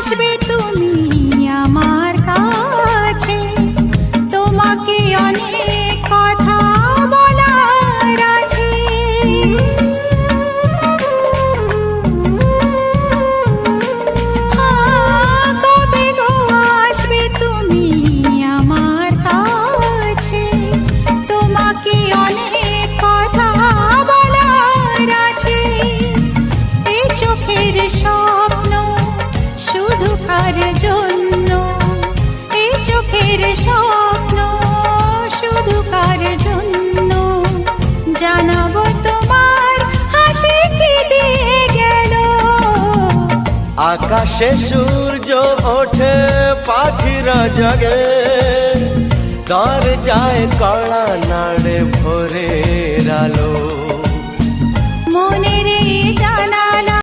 আসবে তুমি আমার কাছে, তোমাকে অনেক কথা বলার আছে। কবে গো আসবে তুমি আমার কাছে, তোমাকে অনেক কথা বলার আছে। এই চোখের স্বপ্ন শুধু কার জন্য, এই চোখের স্বপ্ন শুধু কার জন্য, জানাবো তোমার হাসি কি দিয়ে গেল। আকাশে সূর্য ওঠে পাখিরা জাগে, দরজায় কড়া নাড়ে ভোরের আলো।